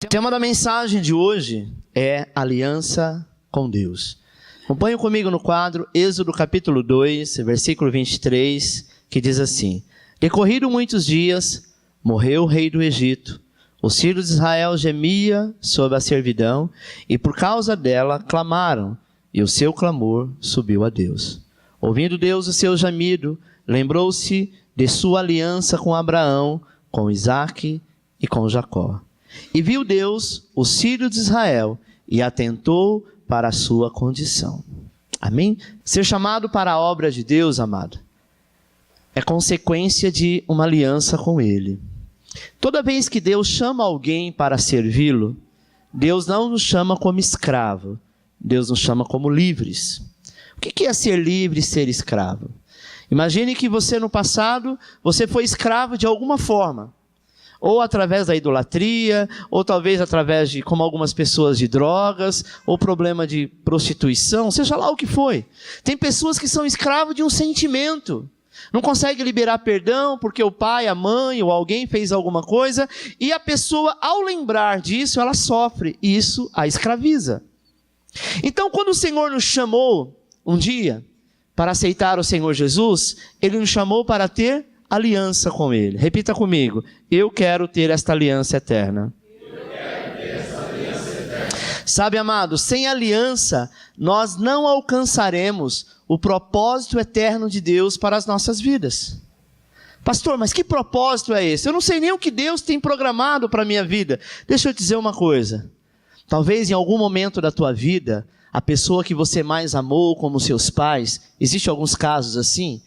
O tema da mensagem de hoje é aliança com Deus. Acompanhe comigo no quadro Êxodo capítulo 2, versículo 23, que diz assim: Decorrido muitos dias, morreu o rei do Egito. Os filhos de Israel gemiam sob a servidão e por causa dela clamaram, e o seu clamor subiu a Deus. Ouvindo Deus o seu gemido, lembrou-se de sua aliança com Abraão, com Isaque e com Jacó. E viu Deus os filhos de Israel e atentou para a sua condição. Amém? Ser chamado para a obra de Deus, amado, é consequência de uma aliança com Ele. Toda vez que Deus chama alguém para servi-lo, Deus não nos chama como escravo, Deus nos chama como livres. O que é ser livre e ser escravo? Imagine que você no passado, você foi escravo de alguma forma. Ou através da idolatria, ou talvez através de, como algumas pessoas, de drogas, ou problema de prostituição, seja lá o que foi. Tem pessoas que são escravos de um sentimento. Não consegue liberar perdão porque o pai, a mãe ou alguém fez alguma coisa, e a pessoa, ao lembrar disso, ela sofre, e isso a escraviza. Então, quando o Senhor nos chamou um dia para aceitar o Senhor Jesus, Ele nos chamou para ter aliança com Ele. Repita comigo: eu quero ter esta aliança eterna. Sabe, amado, sem aliança, nós não alcançaremos o propósito eterno de Deus para as nossas vidas. Pastor, mas que propósito é esse? Eu não sei nem o que Deus tem programado para a minha vida. Deixa eu te dizer uma coisa. Talvez em algum momento da tua vida, a pessoa que você mais amou, como seus pais, existem alguns casos assim,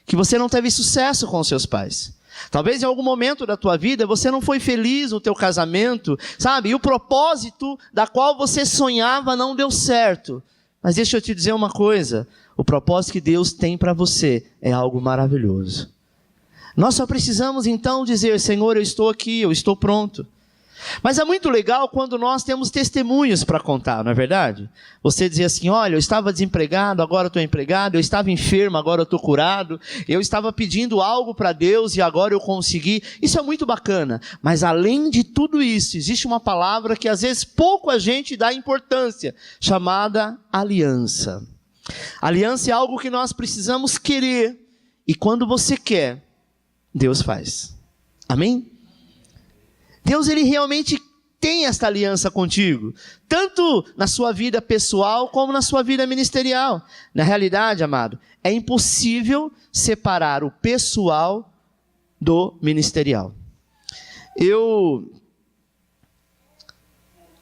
que você não teve sucesso com seus pais. Talvez em algum momento da tua vida você não foi feliz no teu casamento, sabe? E o propósito da qual você sonhava não deu certo. Mas deixa eu te dizer uma coisa, o propósito que Deus tem para você é algo maravilhoso. Nós só precisamos então dizer: Senhor, eu estou aqui, eu estou pronto. Mas é muito legal quando nós temos testemunhos para contar, não é verdade? Você dizer assim: olha, eu estava desempregado, agora estou empregado, eu estava enfermo, agora eu estou curado, eu estava pedindo algo para Deus e agora eu consegui. Isso é muito bacana, mas além de tudo isso, existe uma palavra que às vezes pouco a gente dá importância, chamada aliança. Aliança é algo que nós precisamos querer, e quando você quer, Deus faz. Amém? Deus, Ele realmente tem esta aliança contigo, tanto na sua vida pessoal, como na sua vida ministerial. Na realidade, amado, é impossível separar o pessoal do ministerial.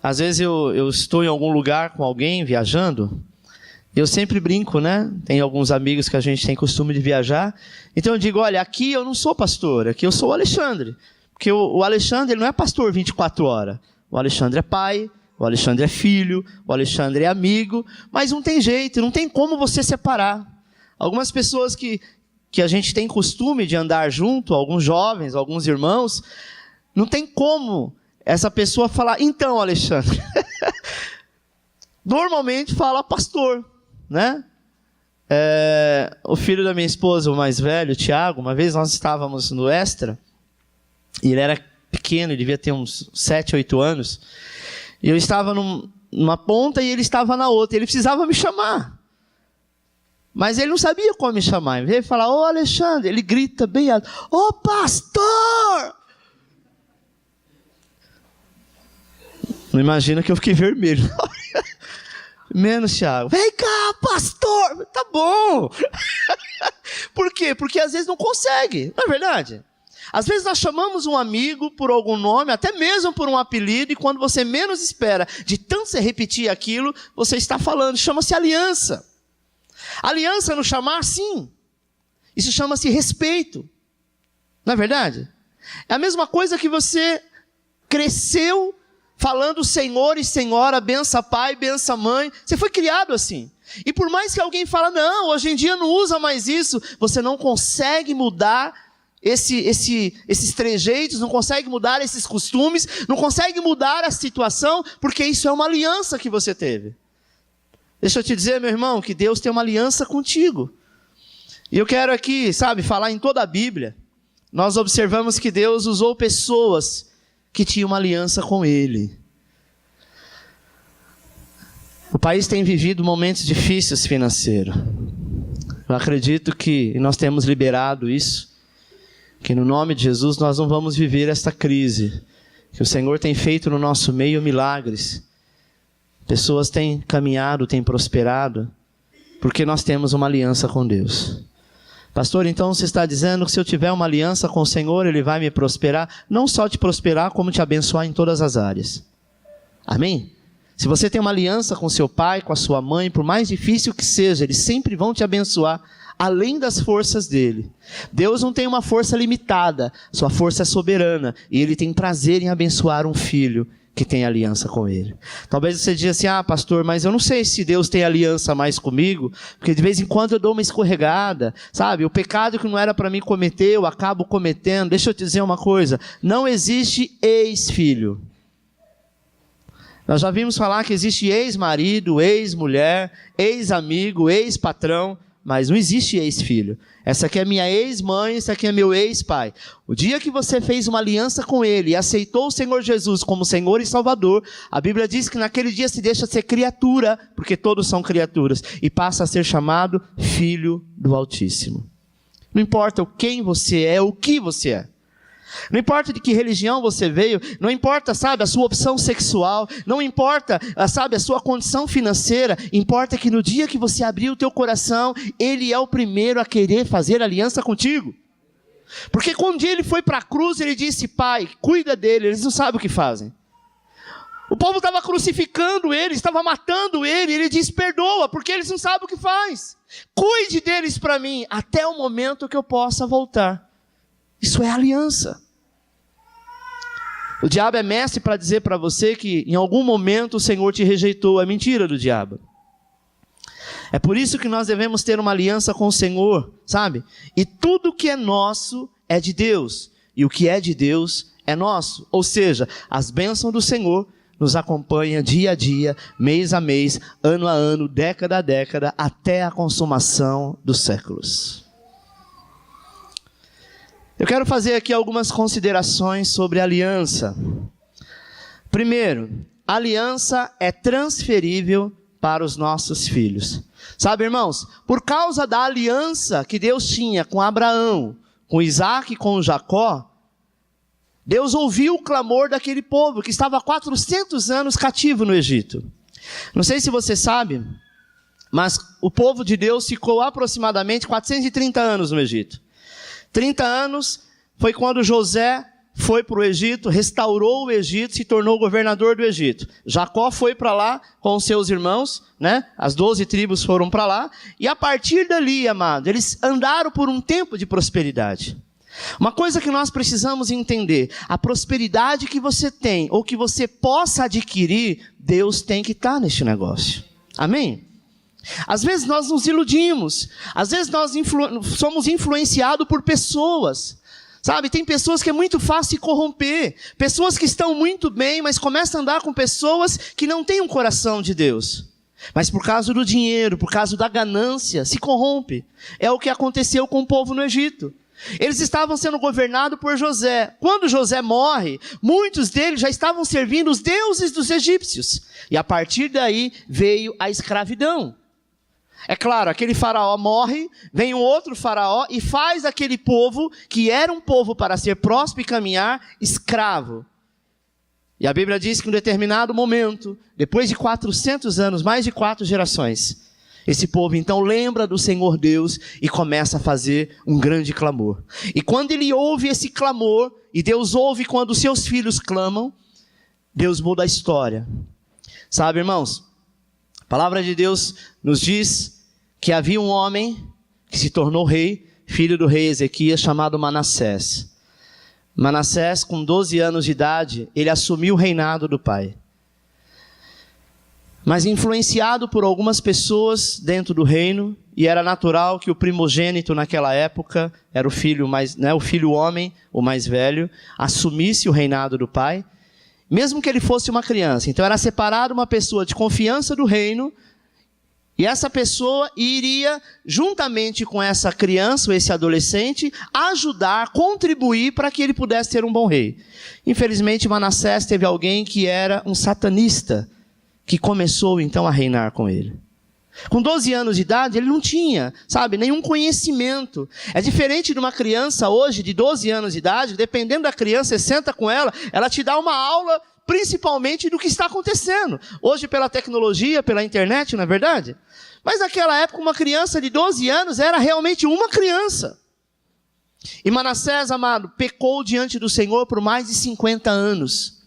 Às vezes eu estou em algum lugar com alguém, viajando, eu sempre brinco, né? Tem alguns amigos que a gente tem costume de viajar, então eu digo: olha, aqui eu não sou pastor, aqui eu sou o Alexandre. Porque o Alexandre, ele não é pastor 24 horas. O Alexandre é pai, o Alexandre é filho, o Alexandre é amigo, mas não tem jeito, não tem como você separar. Algumas pessoas que a gente tem costume de andar junto, alguns jovens, alguns irmãos, não tem como essa pessoa falar: então, Alexandre, normalmente fala pastor, né? O filho da minha esposa, o mais velho, o Tiago, uma vez nós estávamos no Extra, e ele era pequeno, ele devia ter uns 7, 8 anos. E eu estava numa ponta e ele estava na outra. Ele precisava me chamar. Mas ele não sabia como me chamar. Ele veio falar: ô Alexandre. Ele grita bem alto: ô pastor! Não imagina que eu fiquei vermelho. Menos, Thiago. Vem cá, pastor! Tá bom. Por quê? Porque às vezes não consegue. Não é verdade? Às vezes nós chamamos um amigo por algum nome, até mesmo por um apelido, e quando você menos espera, de tanto você repetir aquilo, você está falando. Chama-se aliança. Aliança no chamar, sim. Isso chama-se respeito. Não é verdade? É a mesma coisa que você cresceu falando Senhor e Senhora, benção pai, benção mãe. Você foi criado assim. E por mais que alguém fale: não, hoje em dia não usa mais isso, você não consegue mudar esses trejeitos, não consegue mudar esses costumes, não consegue mudar a situação, porque isso é uma aliança que você teve. Deixa eu te dizer, meu irmão, que Deus tem uma aliança contigo. E eu quero aqui, falar em toda a Bíblia, nós observamos que Deus usou pessoas que tinha uma aliança com ele. O país tem vivido momentos difíceis financeiros. Eu acredito que nós temos liberado isso, que no nome de Jesus nós não vamos viver esta crise, que o Senhor tem feito no nosso meio milagres. Pessoas têm caminhado, têm prosperado, porque nós temos uma aliança com Deus. Pastor, então você está dizendo que se eu tiver uma aliança com o Senhor, Ele vai me prosperar, não só te prosperar, como te abençoar em todas as áreas. Amém? Se você tem uma aliança com seu pai, com a sua mãe, por mais difícil que seja, eles sempre vão te abençoar, além das forças dele. Deus não tem uma força limitada, sua força é soberana, e Ele tem prazer em abençoar um filho que tem aliança com Ele. Talvez você diga assim, pastor, mas eu não sei se Deus tem aliança mais comigo, porque de vez em quando eu dou uma escorregada, sabe? O pecado que não era para mim cometer, eu acabo cometendo. Deixa eu te dizer uma coisa, não existe ex-filho. Nós já vimos falar que existe ex-marido, ex-mulher, ex-amigo, ex-patrão, mas não existe ex-filho. Essa aqui é minha ex-mãe, esse aqui é meu ex-pai. O dia que você fez uma aliança com Ele e aceitou o Senhor Jesus como Senhor e Salvador, a Bíblia diz que naquele dia se deixa ser criatura, porque todos são criaturas, e passa a ser chamado Filho do Altíssimo. Não importa quem você é, o que você é. Não importa de que religião você veio, não importa, sabe, a sua opção sexual, não importa, sabe, a sua condição financeira, importa que no dia que você abrir o teu coração, Ele é o primeiro a querer fazer aliança contigo. Porque quando Ele foi para a cruz, Ele disse, Pai, cuida dele, eles não sabem o que fazem. O povo estava crucificando Ele, estava matando Ele, Ele disse, perdoa, porque eles não sabem o que faz. Cuide deles para mim, até o momento que eu possa voltar. Isso é aliança. O diabo é mestre para dizer para você que em algum momento o Senhor te rejeitou. É mentira do diabo. É por isso que nós devemos ter uma aliança com o Senhor, sabe? E tudo que é nosso é de Deus. E o que é de Deus é nosso. Ou seja, as bênçãos do Senhor nos acompanham dia a dia, mês a mês, ano a ano, década a década, até a consumação dos séculos. Eu quero fazer aqui algumas considerações sobre aliança. Primeiro, aliança é transferível para os nossos filhos. Sabe, irmãos, por causa da aliança que Deus tinha com Abraão, com Isaac e com Jacó, Deus ouviu o clamor daquele povo que estava há 400 anos cativo no Egito. Não sei se você sabe, mas o povo de Deus ficou aproximadamente 430 anos no Egito. 30 anos foi quando José foi para o Egito, restaurou o Egito, se tornou governador do Egito. Jacó foi para lá com os seus irmãos, né? As 12 tribos foram para lá. E a partir dali, amado, eles andaram por um tempo de prosperidade. Uma coisa que nós precisamos entender, a prosperidade que você tem, ou que você possa adquirir, Deus tem que estar neste negócio. Amém? Às vezes nós nos iludimos, às vezes nós somos influenciados por pessoas, sabe? Tem pessoas que é muito fácil se corromper, pessoas que estão muito bem, mas começam a andar com pessoas que não têm um coração de Deus. Mas por causa do dinheiro, por causa da ganância, se corrompe. É o que aconteceu com o povo no Egito. Eles estavam sendo governados por José. Quando José morre, muitos deles já estavam servindo os deuses dos egípcios. E a partir daí veio a escravidão. É claro, aquele faraó morre, vem um outro faraó e faz aquele povo, que era um povo para ser próspero e caminhar, escravo. E a Bíblia diz que em um determinado momento, depois de 400 anos, mais de 4 gerações, esse povo então lembra do Senhor Deus e começa a fazer um grande clamor. E quando ele ouve esse clamor, e Deus ouve quando os seus filhos clamam, Deus muda a história. Sabe, irmãos, a palavra de Deus nos diz que havia um homem que se tornou rei, filho do rei Ezequias, chamado Manassés. Manassés, com 12 anos de idade, ele assumiu o reinado do pai. Mas influenciado por algumas pessoas dentro do reino, e era natural que o primogênito naquela época, era o filho o filho homem, o mais velho, assumisse o reinado do pai, mesmo que ele fosse uma criança. Então era separado uma pessoa de confiança do reino, E essa pessoa iria, juntamente com essa criança ou esse adolescente, ajudar, contribuir para que ele pudesse ser um bom rei. Infelizmente, Manassés teve alguém que era um satanista, que começou então a reinar com ele. Com 12 anos de idade, ele não tinha, nenhum conhecimento. É diferente de uma criança hoje, de 12 anos de idade, dependendo da criança, você senta com ela, ela te dá uma aula, principalmente do que está acontecendo. Hoje, pela tecnologia, pela internet, não é verdade? Mas naquela época, uma criança de 12 anos era realmente uma criança. E Manassés, amado, pecou diante do Senhor por mais de 50 anos,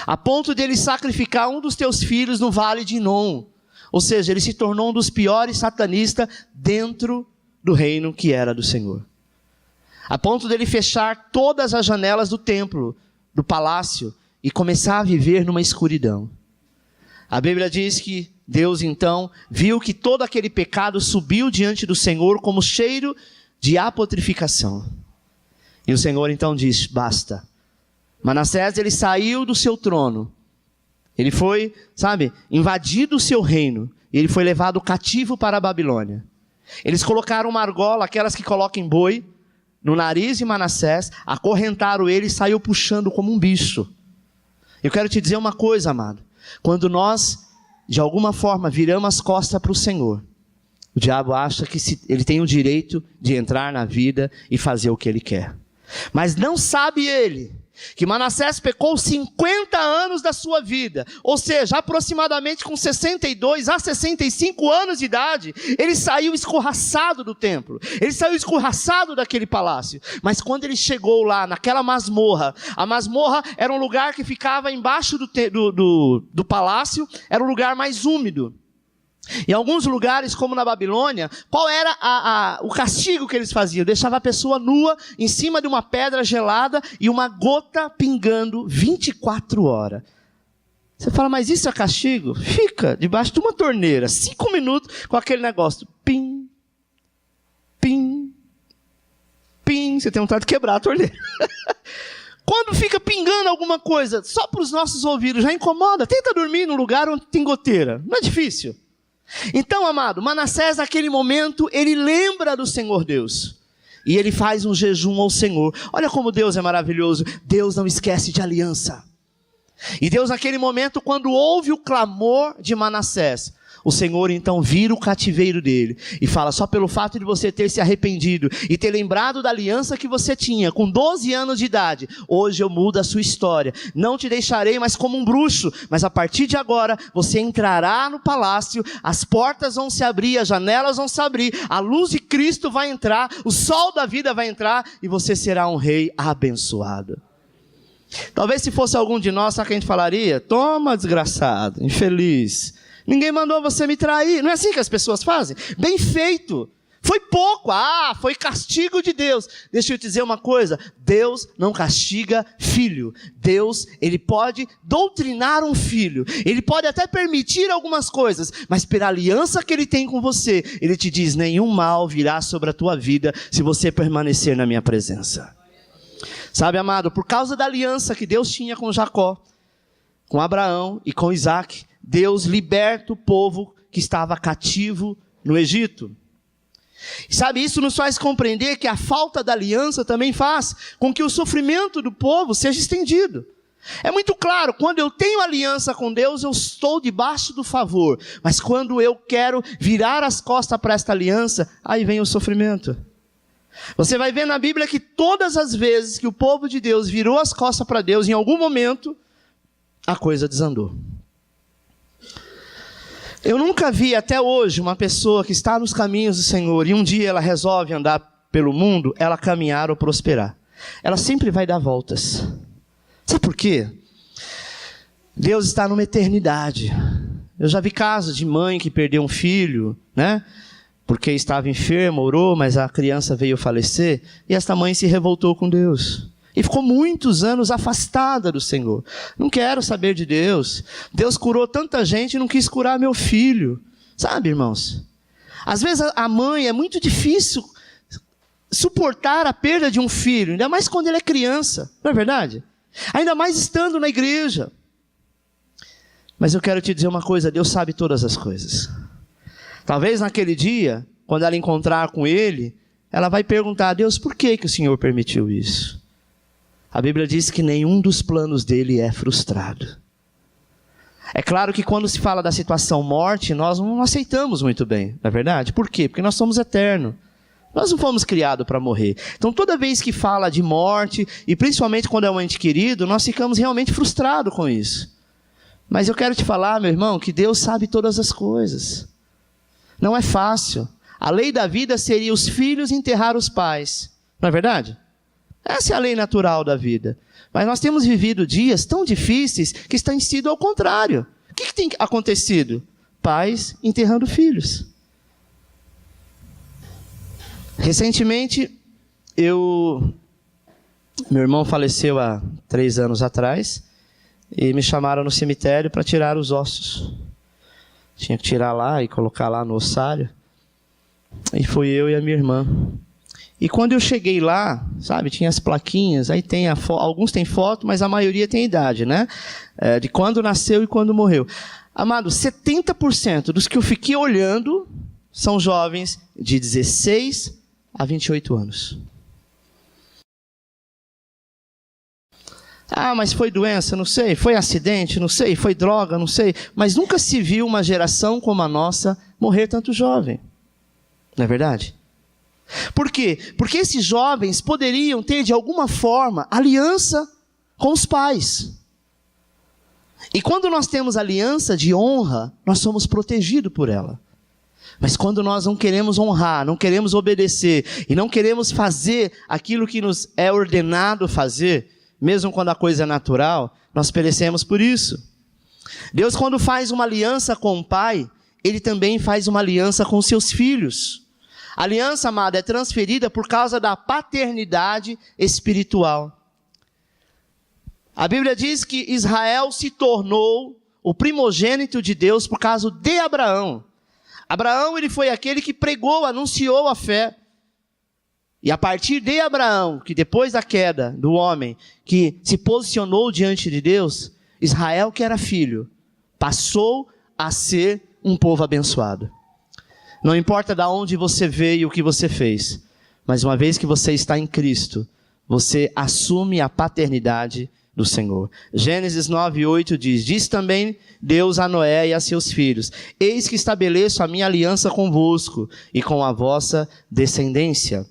a ponto de ele sacrificar um dos teus filhos no vale de Inom. Ou seja, ele se tornou um dos piores satanistas dentro do reino que era do Senhor. A ponto de ele fechar todas as janelas do templo, do palácio, e começar a viver numa escuridão. A Bíblia diz que Deus então viu que todo aquele pecado subiu diante do Senhor como cheiro de apotrificação. E o Senhor então diz, basta. Manassés, ele saiu do seu trono. Ele foi, invadido o seu reino. E ele foi levado cativo para a Babilônia. Eles colocaram uma argola, aquelas que colocam boi, no nariz de Manassés, acorrentaram ele e saiu puxando como um bicho. Eu quero te dizer uma coisa, amado. Quando nós, de alguma forma, viramos as costas para o Senhor, o diabo acha que ele tem o direito de entrar na vida e fazer o que ele quer. Mas não sabe ele que Manassés pecou 50 anos da sua vida, ou seja, aproximadamente com 62 a 65 anos de idade, ele saiu escorraçado do templo, ele saiu escorraçado daquele palácio. Mas quando ele chegou lá, naquela masmorra, a masmorra era um lugar que ficava embaixo do palácio, era um lugar mais úmido. Em alguns lugares, como na Babilônia, qual era o castigo que eles faziam? Deixava a pessoa nua em cima de uma pedra gelada e uma gota pingando 24 horas. Você fala, mas isso é castigo? Fica debaixo de uma torneira, 5 minutos com aquele negócio. Pim, pim, pim. Você tem vontade de quebrar a torneira. Quando fica pingando alguma coisa, só para os nossos ouvidos, já incomoda. Tenta dormir num lugar onde tem goteira. Não é difícil. Então, amado, Manassés naquele momento, ele lembra do Senhor Deus. E ele faz um jejum ao Senhor. Olha como Deus é maravilhoso. Deus não esquece de aliança. E Deus naquele momento, quando ouve o clamor de Manassés, o Senhor então vira o cativeiro dele e fala, só pelo fato de você ter se arrependido e ter lembrado da aliança que você tinha com 12 anos de idade, hoje eu mudo a sua história, não te deixarei mais como um bruxo, mas a partir de agora você entrará no palácio, as portas vão se abrir, as janelas vão se abrir, a luz de Cristo vai entrar, o sol da vida vai entrar e você será um rei abençoado. Talvez se fosse algum de nós, sabe o que a gente falaria? Toma, desgraçado, infeliz. Ninguém mandou você me trair. Não é assim que as pessoas fazem? Bem feito. Foi pouco. Foi castigo de Deus. Deixa eu te dizer uma coisa. Deus não castiga filho. Deus, ele pode doutrinar um filho. Ele pode até permitir algumas coisas. Mas pela aliança que ele tem com você, ele te diz, nenhum mal virá sobre a tua vida se você permanecer na minha presença. Sabe, amado, por causa da aliança que Deus tinha com Jacó, com Abraão e com Isaac, Deus liberta o povo que estava cativo no Egito. Sabe, isso nos faz compreender que a falta da aliança também faz com que o sofrimento do povo seja estendido. É muito claro, quando eu tenho aliança com Deus, eu estou debaixo do favor. Mas quando eu quero virar as costas para esta aliança, aí vem o sofrimento. Você vai ver na Bíblia que todas as vezes que o povo de Deus virou as costas para Deus, em algum momento, a coisa desandou. Eu nunca vi até hoje uma pessoa que está nos caminhos do Senhor e um dia ela resolve andar pelo mundo, ela caminhar ou prosperar. Ela sempre vai dar voltas. Sabe por quê? Deus está numa eternidade. Eu já vi casos de mãe que perdeu um filho, porque estava enferma, orou, mas a criança veio falecer, e esta mãe se revoltou com Deus. E ficou muitos anos afastada do Senhor. Não quero saber de Deus. Deus curou tanta gente e não quis curar meu filho. Sabe, irmãos? Às vezes a mãe é muito difícil suportar a perda de um filho, ainda mais quando ele é criança. Não é verdade? Ainda mais estando na igreja. Mas eu quero te dizer uma coisa, Deus sabe todas as coisas. Talvez naquele dia, quando ela encontrar com ele, ela vai perguntar a Deus, por que o Senhor permitiu isso? A Bíblia diz que nenhum dos planos dele é frustrado. É claro que quando se fala da situação morte, nós não aceitamos muito bem, não é verdade? Por quê? Porque nós somos eternos. Nós não fomos criados para morrer. Então toda vez que fala de morte, e principalmente quando é um ente querido, nós ficamos realmente frustrados com isso. Mas eu quero te falar, meu irmão, que Deus sabe todas as coisas. Não é fácil. A lei da vida seria os filhos enterrar os pais. Não é verdade? Essa é a lei natural da vida. Mas nós temos vivido dias tão difíceis que tem sido ao contrário. O que tem acontecido? Pais enterrando filhos. Recentemente, meu irmão faleceu há 3 anos atrás e me chamaram no cemitério para tirar os ossos. Tinha que tirar lá e colocar lá no ossário. E fui eu e a minha irmã. E quando eu cheguei lá, sabe, tinha as plaquinhas, aí tem alguns têm foto, mas a maioria tem idade, né? De quando nasceu e quando morreu. Amado, 70% dos que eu fiquei olhando são jovens de 16 a 28 anos. Ah, mas foi doença? Não sei. Foi acidente? Não sei. Foi droga? Não sei. Mas nunca se viu uma geração como a nossa morrer tanto jovem. Não é verdade? Por quê? Porque esses jovens poderiam ter, de alguma forma, aliança com os pais. E quando nós temos aliança de honra, nós somos protegidos por ela. Mas quando nós não queremos honrar, não queremos obedecer, e não queremos fazer aquilo que nos é ordenado fazer, mesmo quando a coisa é natural, nós perecemos por isso. Deus, quando faz uma aliança com o pai, Ele também faz uma aliança com seus filhos. A aliança, amada, é transferida por causa da paternidade espiritual. A Bíblia diz que Israel se tornou o primogênito de Deus por causa de Abraão. Abraão, ele foi aquele que pregou, anunciou a fé. E a partir de Abraão, que depois da queda do homem, que se posicionou diante de Deus, Israel, que era filho, passou a ser um povo abençoado. Não importa de onde você veio e o que você fez, mas uma vez que você está em Cristo, você assume a paternidade do Senhor. Gênesis 9:8 diz: diz também Deus a Noé e a seus filhos: eis que estabeleço a minha aliança convosco e com a vossa descendência.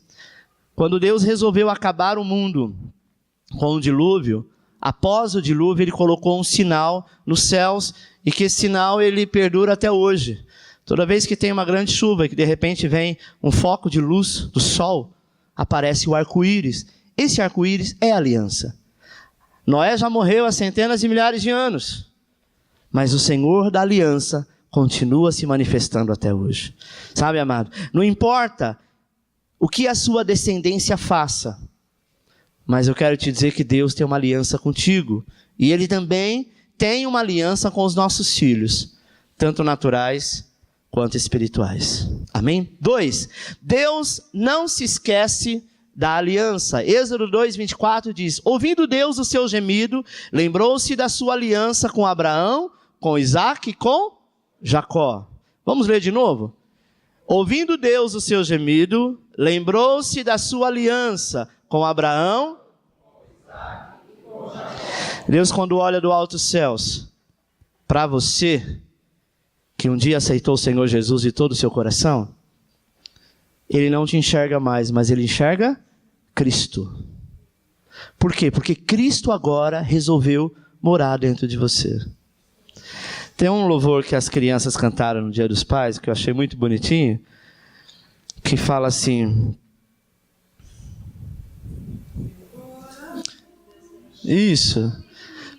Quando Deus resolveu acabar o mundo com o dilúvio, após o dilúvio Ele colocou um sinal nos céus, e que esse sinal ele perdura até hoje. Toda vez que tem uma grande chuva, que de repente vem um foco de luz do sol, aparece o arco-íris. Esse arco-íris é a aliança. Noé já morreu há centenas de milhares de anos, mas o Senhor da aliança continua se manifestando até hoje. Sabe, amado? Não importa o que a sua descendência faça, mas eu quero te dizer que Deus tem uma aliança contigo. E Ele também tem uma aliança com os nossos filhos, tanto naturais quanto espirituais. Amém? 2. Deus não se esquece da aliança. Êxodo 2:24 diz: ouvindo Deus o seu gemido, lembrou-se da sua aliança com Abraão, com Isaque e com Jacó. Vamos ler de novo? Ouvindo Deus o seu gemido, lembrou-se da sua aliança com Abraão. Deus, quando olha do alto dos céus para você, que um dia aceitou o Senhor Jesus de todo o seu coração, Ele não te enxerga mais, mas Ele enxerga Cristo. Por quê? Porque Cristo agora resolveu morar dentro de você. Tem um louvor que as crianças cantaram no Dia dos Pais, que eu achei muito bonitinho, que fala assim... Isso.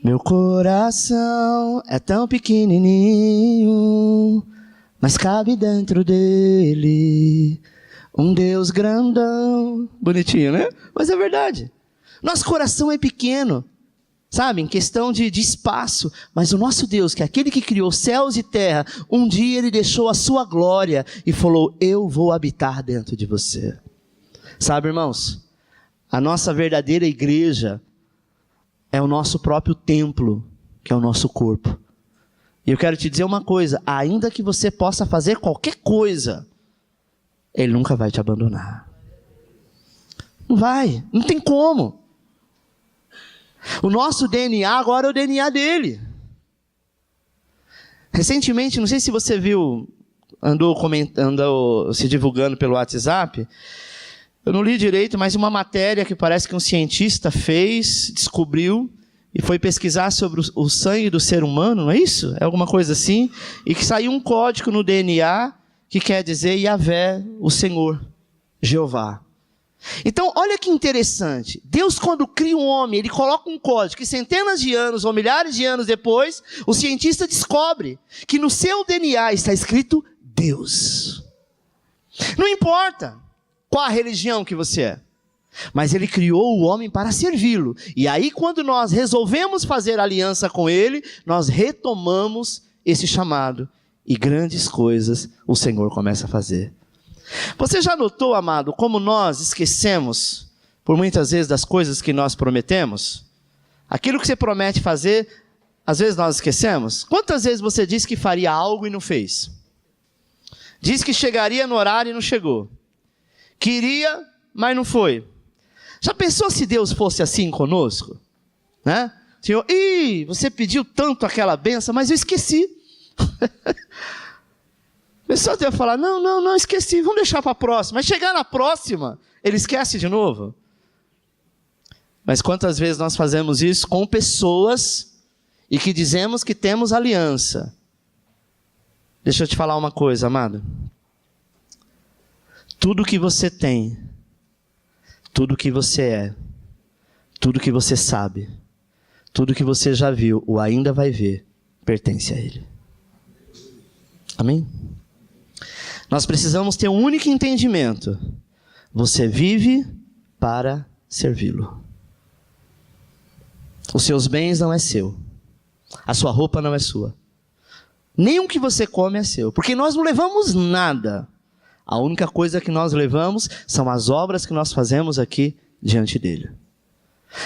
Meu coração é tão pequenininho, mas cabe dentro dele um Deus grandão. Bonitinho, né? Mas é verdade. Nosso coração é pequeno, sabe? Em questão de espaço. Mas o nosso Deus, que é aquele que criou céus e terra, um dia Ele deixou a sua glória e falou: eu vou habitar dentro de você. Sabe, irmãos? A nossa verdadeira igreja é o nosso próprio templo, que é o nosso corpo. E eu quero te dizer uma coisa, ainda que você possa fazer qualquer coisa, Ele nunca vai te abandonar. Não vai, não tem como. O nosso DNA agora é o DNA dele. Recentemente, não sei se você viu, andou se divulgando pelo WhatsApp, eu não li direito, mas uma matéria que parece que um cientista fez, descobriu, e foi pesquisar sobre o sangue do ser humano, não é isso? É alguma coisa assim, e que saiu um código no DNA, que quer dizer Yahvé, o Senhor, Jeová. Então, olha que interessante, Deus quando cria um homem, Ele coloca um código, que centenas de anos ou milhares de anos depois, o cientista descobre que no seu DNA está escrito Deus. Não importa qual a religião que você é, mas Ele criou o homem para servi-lo, e aí quando nós resolvemos fazer aliança com Ele, nós retomamos esse chamado, e grandes coisas o Senhor começa a fazer. Você já notou, amado, como nós esquecemos, por muitas vezes, das coisas que nós prometemos? Aquilo que você promete fazer, às vezes nós esquecemos. Quantas vezes você disse que faria algo e não fez? Disse que chegaria no horário e não chegou. Queria, mas não foi. Já pensou se Deus fosse assim conosco? Né? Senhor, você pediu tanto aquela bênção, mas eu esqueci. A pessoa deve falar, não, esqueci, vamos deixar para a próxima. Mas chegar na próxima, ele esquece de novo. Mas quantas vezes nós fazemos isso com pessoas e que dizemos que temos aliança? Deixa eu te falar uma coisa, amado. Tudo que você tem, tudo que você é, tudo que você sabe, tudo que você já viu ou ainda vai ver, pertence a Ele. Amém? Nós precisamos ter um único entendimento. Você vive para servi-lo. Os seus bens não é seu. A sua roupa não é sua. Nem o que você come é seu. Porque nós não levamos nada. A única coisa que nós levamos são as obras que nós fazemos aqui diante dele.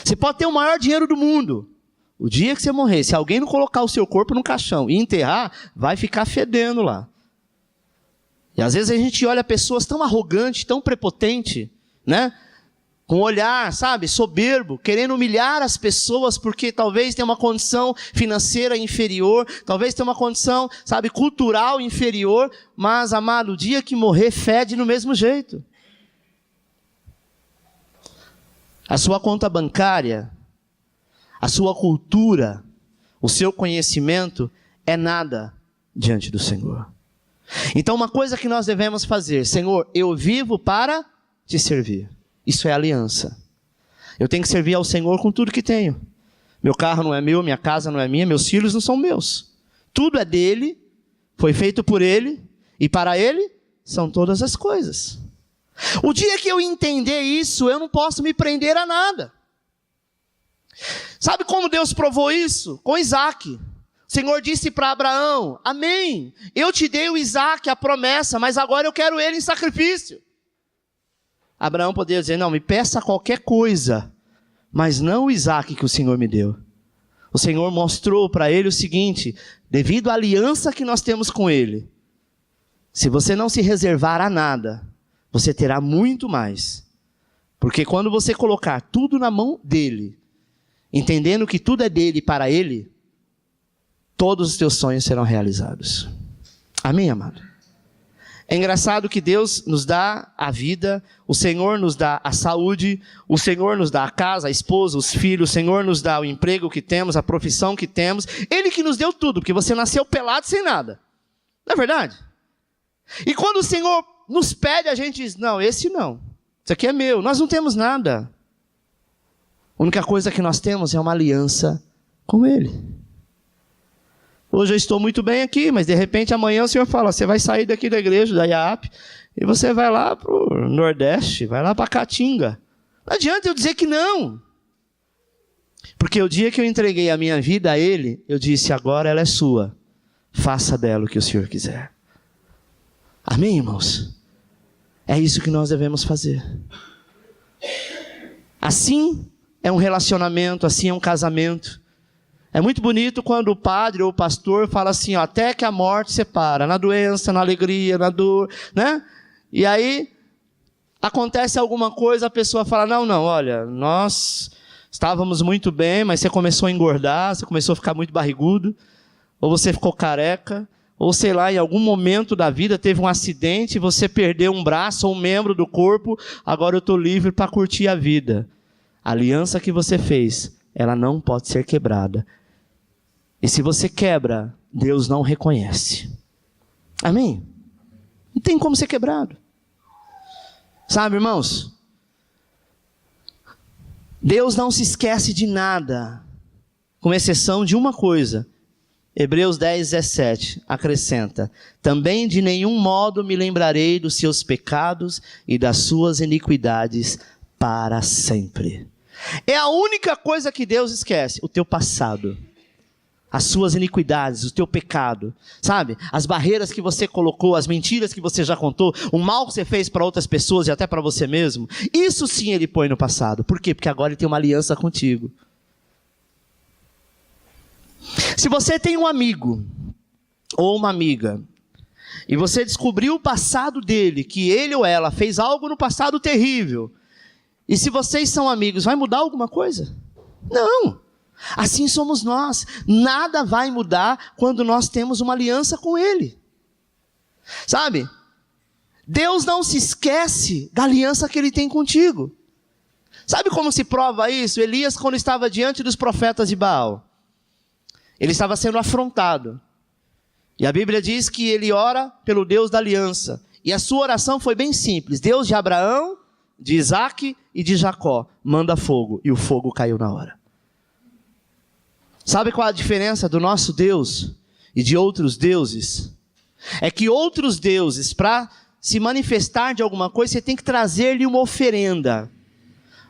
Você pode ter o maior dinheiro do mundo. O dia que você morrer, se alguém não colocar o seu corpo no caixão e enterrar, vai ficar fedendo lá. E às vezes a gente olha pessoas tão arrogantes, tão prepotentes, né? Com um olhar, sabe, soberbo, querendo humilhar as pessoas porque talvez tenha uma condição financeira inferior, talvez tenha uma condição, sabe, cultural inferior, mas, amado, o dia que morrer fede no mesmo jeito. A sua conta bancária, a sua cultura, o seu conhecimento é nada diante do Senhor. Então uma coisa que nós devemos fazer, Senhor, eu vivo para te servir. Isso é aliança. Eu tenho que servir ao Senhor com tudo que tenho. Meu carro não é meu, minha casa não é minha, meus filhos não são meus. Tudo é dele, foi feito por ele, e para ele são todas as coisas. O dia que eu entender isso, eu não posso me prender a nada. Sabe como Deus provou isso? Com Isaac. O Senhor disse para Abraão, amém, eu te dei o Isaac, a promessa, mas agora eu quero ele em sacrifício. Abraão poderia dizer, não, me peça qualquer coisa, mas não o Isaac que o Senhor me deu. O Senhor mostrou para ele o seguinte, devido à aliança que nós temos com ele, se você não se reservar a nada, você terá muito mais. Porque quando você colocar tudo na mão dele, entendendo que tudo é dele e para ele, todos os teus sonhos serão realizados. Amém, amado? É engraçado que Deus nos dá a vida, o Senhor nos dá a saúde, o Senhor nos dá a casa, a esposa, os filhos, o Senhor nos dá o emprego que temos, a profissão que temos. Ele que nos deu tudo, porque você nasceu pelado sem nada. Não é verdade? E quando o Senhor nos pede, a gente diz, não, esse não. Isso aqui é meu. Nós não temos nada. A única coisa que nós temos é uma aliança com Ele. Hoje eu estou muito bem aqui, mas de repente amanhã o Senhor fala, você vai sair daqui da igreja, da IAP, e você vai lá para o Nordeste, vai lá para Caatinga. Não adianta eu dizer que não. Porque o dia que eu entreguei a minha vida a Ele, eu disse, agora ela é sua. Faça dela o que o Senhor quiser. Amém, irmãos? É isso que nós devemos fazer. Assim é um relacionamento, assim é um casamento. É muito bonito quando o padre ou o pastor fala assim, ó, até que a morte separa, na doença, na alegria, na dor, né? E aí, acontece alguma coisa, a pessoa fala, não, olha, nós estávamos muito bem, mas você começou a engordar, você começou a ficar muito barrigudo, ou você ficou careca, ou sei lá, em algum momento da vida teve um acidente, você perdeu um braço ou um membro do corpo, agora eu estou livre para curtir a vida. A aliança que você fez, ela não pode ser quebrada. E se você quebra, Deus não reconhece. Amém? Não tem como ser quebrado. Sabe, irmãos? Deus não se esquece de nada, com exceção de uma coisa. Hebreus 10, 17, acrescenta, também de nenhum modo me lembrarei dos seus pecados e das suas iniquidades para sempre. É a única coisa que Deus esquece, o teu passado. As suas iniquidades, o teu pecado, sabe? As barreiras que você colocou, as mentiras que você já contou, o mal que você fez para outras pessoas e até para você mesmo. Isso sim ele põe no passado. Por quê? Porque agora ele tem uma aliança contigo. Se você tem um amigo ou uma amiga e você descobriu o passado dele, que ele ou ela fez algo no passado terrível, e se vocês são amigos, vai mudar alguma coisa? Não. Assim somos nós. Nada vai mudar quando nós temos uma aliança com Ele. Sabe? Deus não se esquece da aliança que Ele tem contigo. Sabe como se prova isso? Elias, quando estava diante dos profetas de Baal, ele estava sendo afrontado. E a Bíblia diz que ele ora pelo Deus da aliança. E a sua oração foi bem simples. Deus de Abraão, de Isaac e de Jacó, manda fogo. E o fogo caiu na hora. Sabe qual a diferença do nosso Deus e de outros deuses? É que outros deuses, para se manifestar de alguma coisa, você tem que trazer-lhe uma oferenda.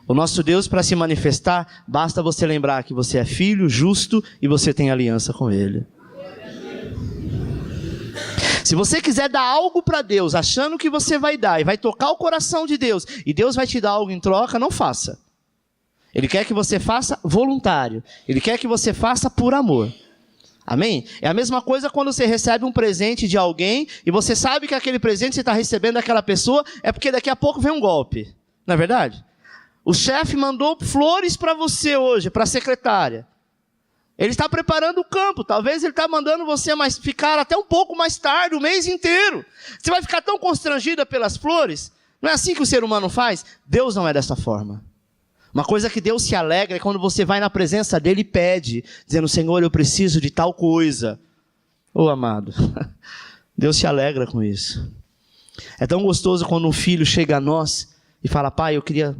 O nosso Deus, para se manifestar, basta você lembrar que você é filho, justo, e você tem aliança com Ele. Se você quiser dar algo para Deus, achando que você vai dar, e vai tocar o coração de Deus, e Deus vai te dar algo em troca, não faça. Ele quer que você faça voluntário. Ele quer que você faça por amor. Amém? É a mesma coisa quando você recebe um presente de alguém e você sabe que aquele presente que você está recebendo daquela pessoa é porque daqui a pouco vem um golpe. Não é verdade? O chefe mandou flores para você hoje, para a secretária. Ele está preparando o campo. Talvez ele está mandando você ficar até um pouco mais tarde, o mês inteiro. Você vai ficar tão constrangida pelas flores? Não é assim que o ser humano faz? Deus não é dessa forma. Uma coisa que Deus se alegra é quando você vai na presença dele e pede, dizendo, Senhor, eu preciso de tal coisa. Ô amado, Deus se alegra com isso. É tão gostoso quando um filho chega a nós e fala, pai, eu queria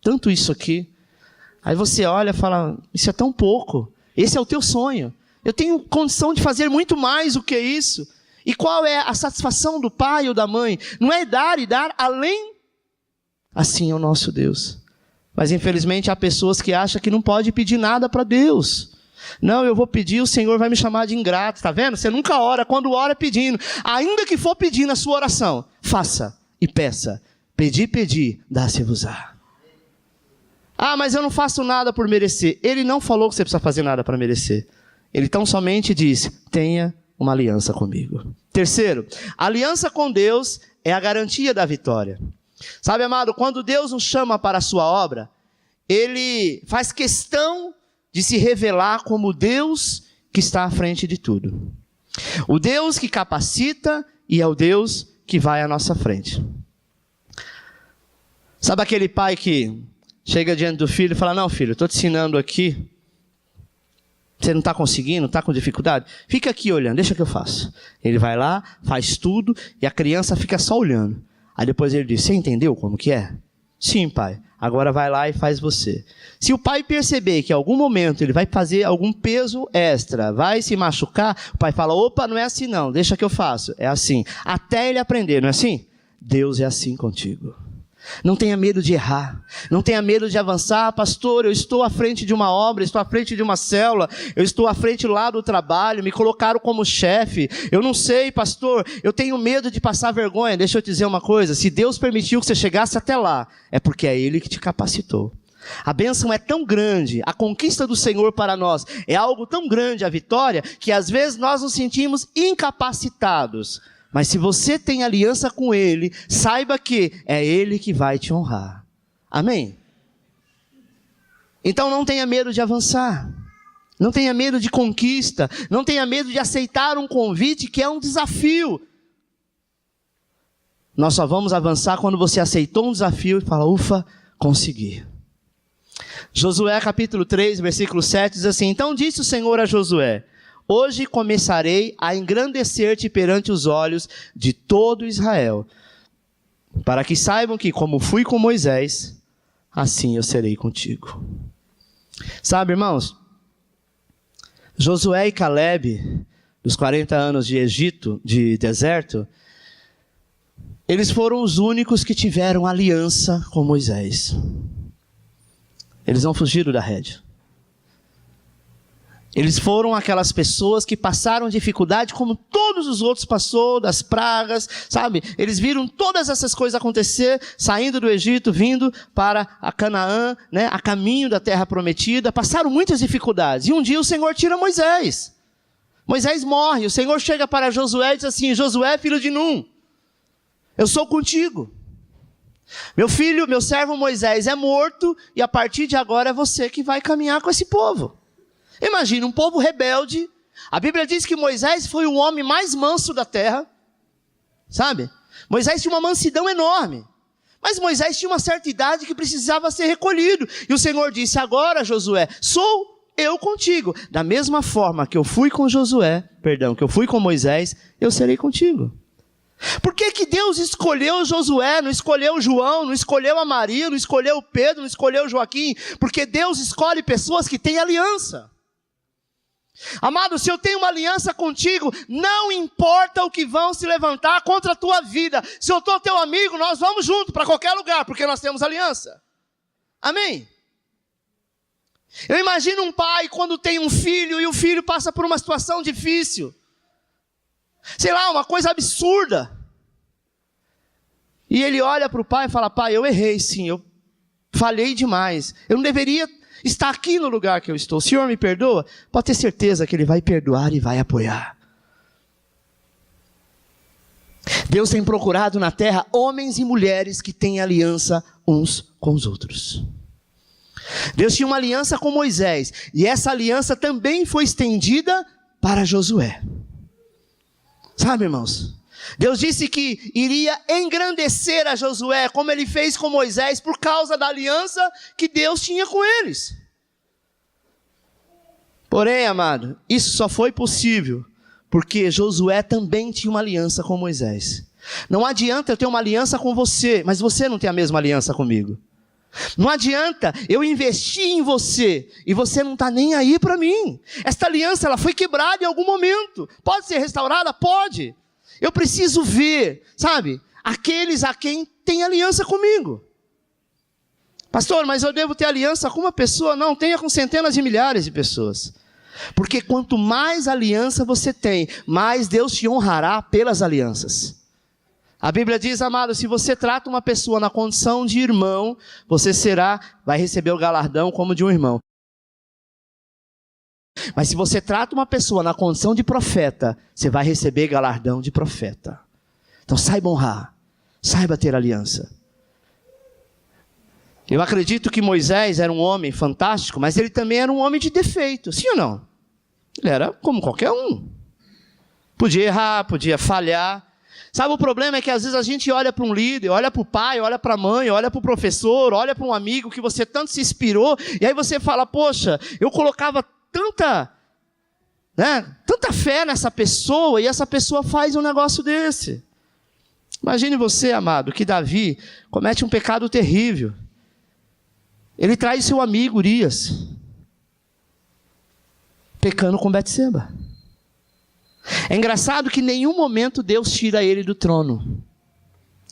tanto isso aqui. Aí você olha e fala, isso é tão pouco. Esse é o teu sonho. Eu tenho condição de fazer muito mais do que isso. E qual é a satisfação do pai ou da mãe? Não é dar e dar além. Assim é o nosso Deus. Mas infelizmente há pessoas que acham que não pode pedir nada para Deus. Não, eu vou pedir, o Senhor vai me chamar de ingrato. Está vendo? Você nunca ora, quando ora é pedindo. Ainda que for pedindo a sua oração, faça e peça. Pedir, dá-se-vos-á. Ah, mas eu não faço nada por merecer. Ele não falou que você precisa fazer nada para merecer. Ele tão somente disse, tenha uma aliança comigo. Terceiro, a aliança com Deus é a garantia da vitória. Sabe, amado, quando Deus nos chama para a sua obra, Ele faz questão de se revelar como o Deus que está à frente de tudo. O Deus que capacita e é o Deus que vai à nossa frente. Sabe aquele pai que chega diante do filho e fala, não filho, estou te ensinando aqui, você não está conseguindo, está com dificuldade? Fica aqui olhando, deixa que eu faço. Ele vai lá, faz tudo e a criança fica só olhando. Aí depois ele diz, você entendeu como que é? Sim, pai. Agora vai lá e faz você. Se o pai perceber que em algum momento ele vai fazer algum peso extra, vai se machucar, o pai fala, opa, não é assim não, deixa que eu faço. É assim. Até ele aprender, não é assim? Deus é assim contigo. Não tenha medo de errar, não tenha medo de avançar. Pastor, eu estou à frente de uma obra, estou à frente de uma célula, eu estou à frente lá do trabalho, me colocaram como chefe, eu não sei, pastor, eu tenho medo de passar vergonha. Deixa eu te dizer uma coisa, se Deus permitiu que você chegasse até lá, é porque é Ele que te capacitou. A bênção é tão grande, a conquista do Senhor para nós é algo tão grande, a vitória, que às vezes nós nos sentimos incapacitados. Mas se você tem aliança com Ele, saiba que é Ele que vai te honrar. Amém? Então não tenha medo de avançar. Não tenha medo de conquista. Não tenha medo de aceitar um convite que é um desafio. Nós só vamos avançar quando você aceitou um desafio e fala, ufa, consegui. Josué capítulo 3, versículo 7 diz assim: então disse o Senhor a Josué: hoje começarei a engrandecer-te perante os olhos de todo Israel, para que saibam que como fui com Moisés, assim eu serei contigo. Sabe, irmãos, Josué e Caleb, dos 40 anos de Egito, de deserto, eles foram os únicos que tiveram aliança com Moisés. Eles não fugiram da rédea. Eles foram aquelas pessoas que passaram dificuldade como todos os outros passou, das pragas, sabe? Eles viram todas essas coisas acontecer, saindo do Egito, vindo para a Canaã, né? A caminho da terra prometida, passaram muitas dificuldades. E um dia o Senhor tira Moisés. Moisés morre, o Senhor chega para Josué e diz assim: Josué, filho de Num, eu sou contigo. Meu filho, meu servo Moisés é morto e a partir de agora é você que vai caminhar com esse povo. Imagina um povo rebelde. A Bíblia diz que Moisés foi o homem mais manso da terra, sabe? Moisés tinha uma mansidão enorme, mas Moisés tinha uma certa idade que precisava ser recolhido. E o Senhor disse: agora, Josué, sou eu contigo. Da mesma forma que eu fui com que eu fui com Moisés, eu serei contigo. Por que que Deus escolheu Josué, não escolheu João, não escolheu a Maria, não escolheu Pedro, não escolheu Joaquim? Porque Deus escolhe pessoas que têm aliança. Amado, se eu tenho uma aliança contigo, não importa o que vão se levantar contra a tua vida. Se eu estou teu amigo, nós vamos junto para qualquer lugar, porque nós temos aliança. Amém? Eu imagino um pai quando tem um filho e o filho passa por uma situação difícil. Sei lá, uma coisa absurda. E ele olha para o pai e fala: pai, eu errei sim, eu falhei demais. Eu não deveria estar aqui no lugar que eu estou. O Senhor me perdoa? Pode ter certeza que Ele vai perdoar e vai apoiar. Deus tem procurado na terra homens e mulheres que têm aliança uns com os outros. Deus tinha uma aliança com Moisés, e essa aliança também foi estendida para Josué. Sabe, irmãos? Deus disse que iria engrandecer a Josué, como Ele fez com Moisés, por causa da aliança que Deus tinha com eles. Porém, amado, isso só foi possível porque Josué também tinha uma aliança com Moisés. Não adianta eu ter uma aliança com você, mas você não tem a mesma aliança comigo. Não adianta eu investir em você e você não está nem aí para mim. Esta aliança, ela foi quebrada em algum momento. Pode ser restaurada? Pode. Eu preciso ver, sabe, aqueles a quem tem aliança comigo. Pastor, mas eu devo ter aliança com uma pessoa? Não, tenha com centenas de milhares de pessoas. Porque quanto mais aliança você tem, mais Deus te honrará pelas alianças. A Bíblia diz, amado, se você trata uma pessoa na condição de irmão, você vai receber o galardão como de um irmão. Mas se você trata uma pessoa na condição de profeta, você vai receber galardão de profeta. Então saiba honrar, saiba ter aliança. Eu acredito que Moisés era um homem fantástico, mas ele também era um homem de defeito, sim ou não? Ele era como qualquer um. Podia errar, podia falhar. Sabe, o problema é que às vezes a gente olha para um líder, olha para o pai, olha para a mãe, olha para o professor, olha para um amigo que você tanto se inspirou, e aí você fala, poxa, eu colocava tanta fé nessa pessoa, e essa pessoa faz um negócio desse. Imagine você, amado, que Davi comete um pecado terrível. Ele traz seu amigo Urias, pecando com Betseba. É engraçado que em nenhum momento Deus tira ele do trono.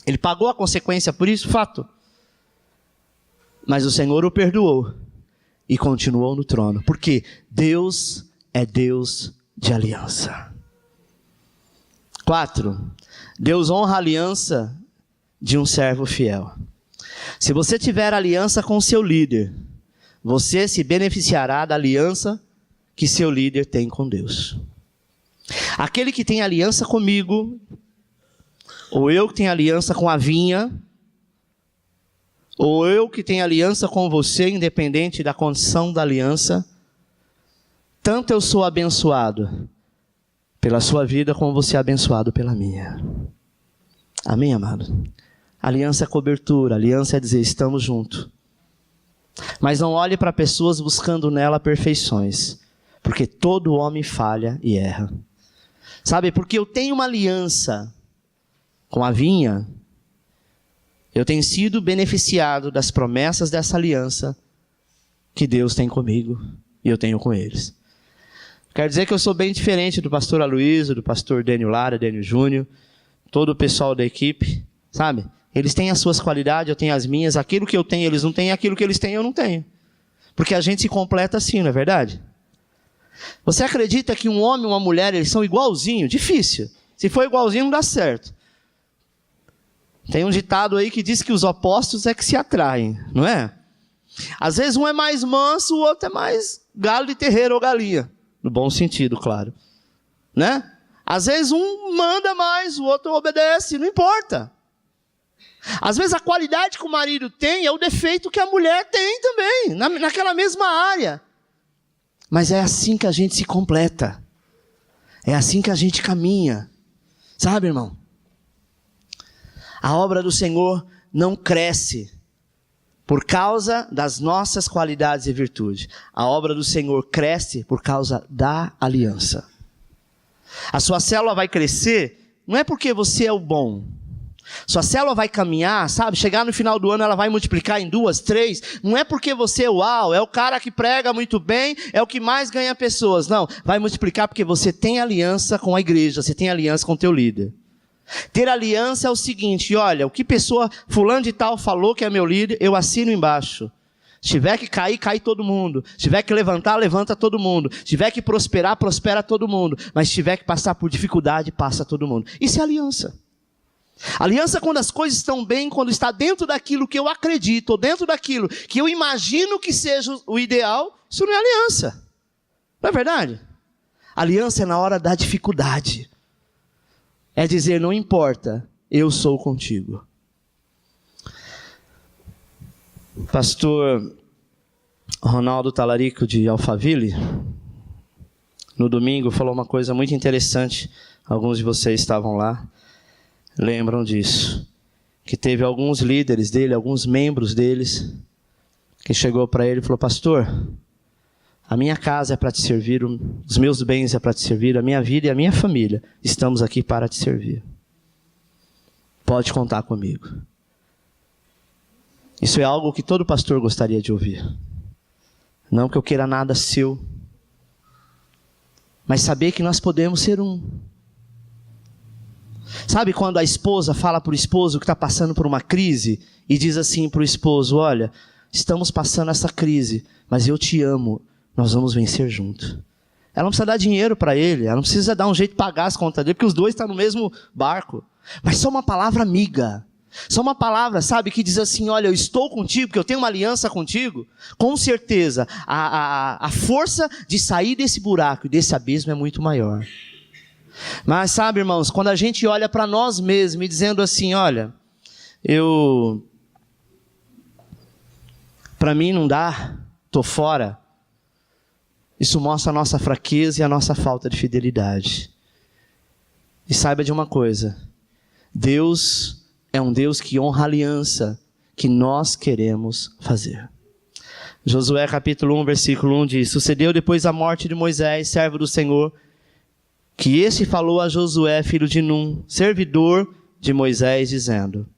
Ele pagou a consequência por isso, fato. Mas o Senhor o perdoou e continuou no trono. Porque Deus é Deus de aliança. 4. Deus honra a aliança de um servo fiel. Se você tiver aliança com seu líder, você se beneficiará da aliança que seu líder tem com Deus. Aquele que tem aliança comigo, ou eu que tenho aliança com a vinha, ou eu que tenho aliança com você, independente da condição da aliança, tanto eu sou abençoado pela sua vida, como você é abençoado pela minha. Amém, amado? Aliança é cobertura, aliança é dizer, estamos juntos. Mas não olhe para pessoas buscando nela perfeições, porque todo homem falha e erra. Sabe, porque eu tenho uma aliança com a vinha, eu tenho sido beneficiado das promessas dessa aliança que Deus tem comigo e eu tenho com eles. Quer dizer que eu sou bem diferente do pastor Aloysio, do pastor Dênio Lara, Dênio Júnior, todo o pessoal da equipe, sabe? Eles têm as suas qualidades, eu tenho as minhas. Aquilo que eu tenho, eles não têm. Aquilo que eles têm, eu não tenho. Porque a gente se completa assim, não é verdade? Você acredita que um homem e uma mulher, eles são igualzinhos? Difícil. Se for igualzinho, não dá certo. Tem um ditado aí que diz que os opostos é que se atraem, não é? Às vezes um é mais manso, o outro é mais galo de terreiro ou galinha. No bom sentido, claro. Né? Às vezes um manda mais, o outro obedece, não importa. Às vezes a qualidade que o marido tem é o defeito que a mulher tem também, naquela mesma área. Mas é assim que a gente se completa. É assim que a gente caminha. Sabe, irmão? A obra do Senhor não cresce por causa das nossas qualidades e virtudes. A obra do Senhor cresce por causa da aliança. A sua célula vai crescer, não é porque você é o bom. Sua célula vai caminhar, sabe? Chegar no final do ano ela vai multiplicar em 2, 3. Não é porque você é uau, é o cara que prega muito bem, é o que mais ganha pessoas. Não, vai multiplicar porque você tem aliança com a igreja, você tem aliança com o teu líder. Ter aliança é o seguinte, olha, o que pessoa fulano de tal falou que é meu líder, eu assino embaixo. Se tiver que cair, cai todo mundo. Se tiver que levantar, levanta todo mundo. Se tiver que prosperar, prospera todo mundo. Mas se tiver que passar por dificuldade, passa todo mundo. Isso é aliança. Aliança quando as coisas estão bem, quando está dentro daquilo que eu acredito, ou dentro daquilo que eu imagino que seja o ideal, isso não é aliança. Não é verdade? Aliança é na hora da dificuldade. É dizer, não importa, eu sou contigo. Pastor Ronaldo Talarico de Alphaville, no domingo, falou uma coisa muito interessante. Alguns de vocês estavam lá, lembram disso. Que teve alguns líderes dele, alguns membros deles, que chegou para ele e falou, pastor, a minha casa é para te servir, os meus bens é para te servir, a minha vida e a minha família, estamos aqui para te servir. Pode contar comigo. Isso é algo que todo pastor gostaria de ouvir. Não que eu queira nada seu, mas saber que nós podemos ser um. Sabe quando a esposa fala para o esposo que está passando por uma crise e diz assim para o esposo, olha, estamos passando essa crise, mas eu te amo, nós vamos vencer junto. Ela não precisa dar dinheiro para ele, ela não precisa dar um jeito de pagar as contas dele, porque os dois estão no mesmo barco. Mas só uma palavra amiga, só uma palavra, sabe, que diz assim, olha, eu estou contigo, porque eu tenho uma aliança contigo. Com certeza, a força de sair desse buraco e desse abismo é muito maior. Mas sabe, irmãos, quando a gente olha para nós mesmos e dizendo assim, olha, para mim não dá, estou fora. Isso mostra a nossa fraqueza e a nossa falta de fidelidade. E saiba de uma coisa, Deus é um Deus que honra a aliança que nós queremos fazer. Josué capítulo 1, versículo 1 diz, sucedeu depois da morte de Moisés, servo do Senhor, que esse falou a Josué, filho de Num, servidor de Moisés, dizendo,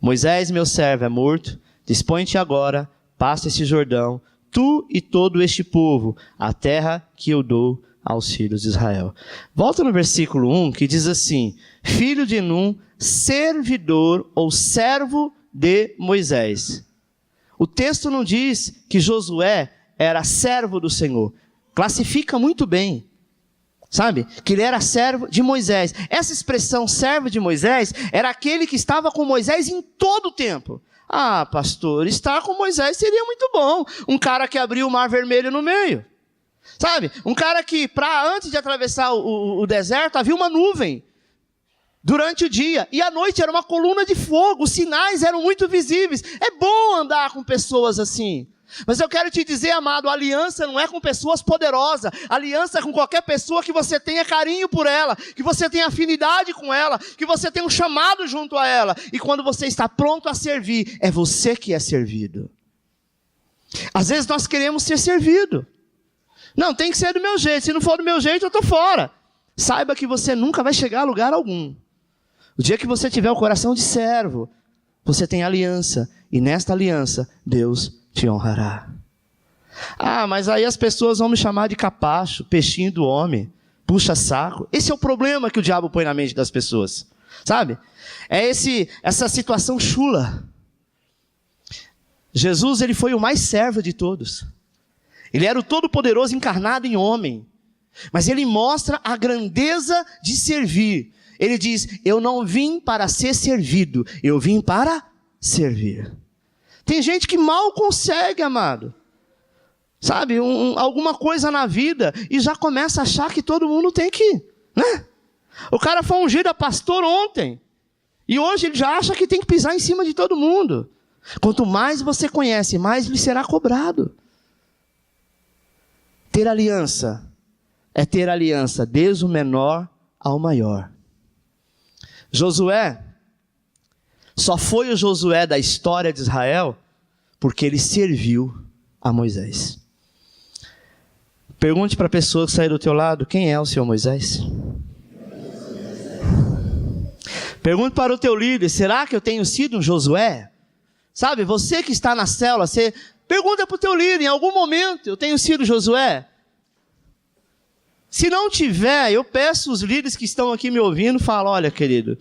Moisés, meu servo, é morto, dispõe-te agora, passa este Jordão, tu e todo este povo, a terra que eu dou aos filhos de Israel. Volta no versículo 1, que diz assim, filho de Num, servidor ou servo de Moisés. O texto não diz que Josué era servo do Senhor. Classifica muito bem. Sabe? Que ele era servo de Moisés. Essa expressão servo de Moisés era aquele que estava com Moisés em todo o tempo. Ah, pastor, estar com Moisés seria muito bom. Um cara que abriu o mar vermelho no meio. Sabe? Um cara que, antes de atravessar o deserto, havia uma nuvem durante o dia. E à noite era uma coluna de fogo. Os sinais eram muito visíveis. É bom andar com pessoas assim. Mas eu quero te dizer, amado, a aliança não é com pessoas poderosas. A aliança é com qualquer pessoa que você tenha carinho por ela, que você tenha afinidade com ela, que você tenha um chamado junto a ela. E quando você está pronto a servir, é você que é servido. Às vezes nós queremos ser servido. Não, tem que ser do meu jeito. Se não for do meu jeito, eu estou fora. Saiba que você nunca vai chegar a lugar algum. O dia que você tiver o coração de servo, você tem aliança. E nesta aliança, Deus te honrará. Ah, mas aí as pessoas vão me chamar de capacho, peixinho do homem, puxa saco. Esse é o problema que o diabo põe na mente das pessoas. Sabe? É essa situação chula. Jesus, ele foi o mais servo de todos. Ele era o Todo-Poderoso encarnado em homem. Mas ele mostra a grandeza de servir. Ele diz, eu não vim para ser servido, eu vim para servir. Tem gente que mal consegue, amado. Sabe, alguma coisa na vida e já começa a achar que todo mundo tem que, né? O cara foi ungido a pastor ontem. E hoje ele já acha que tem que pisar em cima de todo mundo. Quanto mais você conhece, mais lhe será cobrado. Ter aliança é ter aliança desde o menor ao maior. Josué só foi o Josué da história de Israel porque ele serviu a Moisés. Pergunte para a pessoa que sai do teu lado, quem é o Senhor Moisés? Pergunte para o teu líder, será que eu tenho sido um Josué? Sabe, você que está na célula, você pergunta para o teu líder, em algum momento eu tenho sido Josué? Se não tiver, eu peço os líderes que estão aqui me ouvindo, falo, olha querido,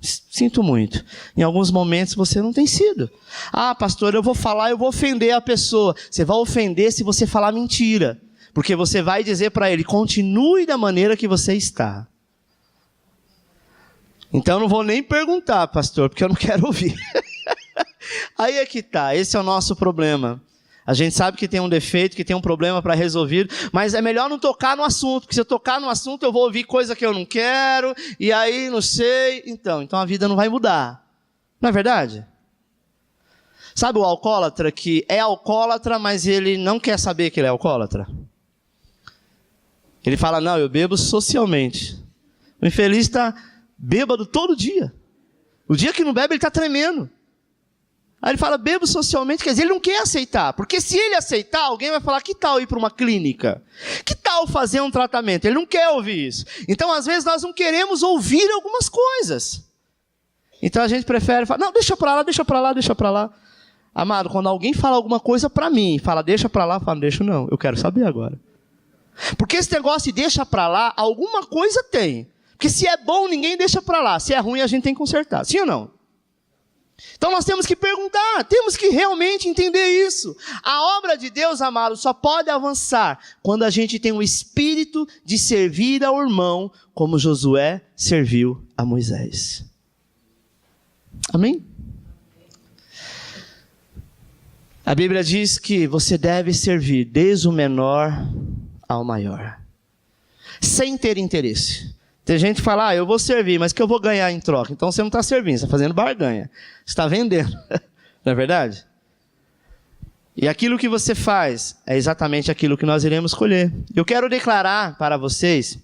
sinto muito, em alguns momentos você não tem sido. Ah pastor, eu vou falar, eu vou ofender a pessoa. Você vai ofender se você falar mentira, porque você vai dizer para ele, continue da maneira que você está. Então eu não vou nem perguntar, pastor, porque eu não quero ouvir. Aí é que tá, esse é o nosso problema. A gente sabe que tem um defeito, que tem um problema para resolver, mas é melhor não tocar no assunto, porque se eu tocar no assunto eu vou ouvir coisa que eu não quero, e aí não sei, então a vida não vai mudar. Não é verdade? Sabe o alcoólatra que é alcoólatra, mas ele não quer saber que ele é alcoólatra? Ele fala, não, eu bebo socialmente. O infeliz está bêbado todo dia. O dia que não bebe, ele está tremendo. Aí ele fala, bebo socialmente, quer dizer, ele não quer aceitar. Porque se ele aceitar, alguém vai falar, que tal ir para uma clínica? Que tal fazer um tratamento? Ele não quer ouvir isso. Então, às vezes, nós não queremos ouvir algumas coisas. Então, a gente prefere falar, não, deixa para lá, deixa para lá, deixa para lá. Amado, quando alguém fala alguma coisa para mim, fala, deixa para lá, eu falo, não deixa não, eu quero saber agora. Porque esse negócio de deixa para lá, alguma coisa tem. Porque se é bom, ninguém deixa para lá. Se é ruim, a gente tem que consertar. Sim ou não? Então nós temos que perguntar, temos que realmente entender isso. A obra de Deus, amado, só pode avançar quando a gente tem o espírito de servir ao irmão, como Josué serviu a Moisés. Amém? A Bíblia diz que você deve servir desde o menor ao maior, sem ter interesse. Tem gente que fala, eu vou servir, mas que eu vou ganhar em troca? Então você não está servindo, você está fazendo barganha. Você está vendendo. Não é verdade? E aquilo que você faz é exatamente aquilo que nós iremos colher. Eu quero declarar para vocês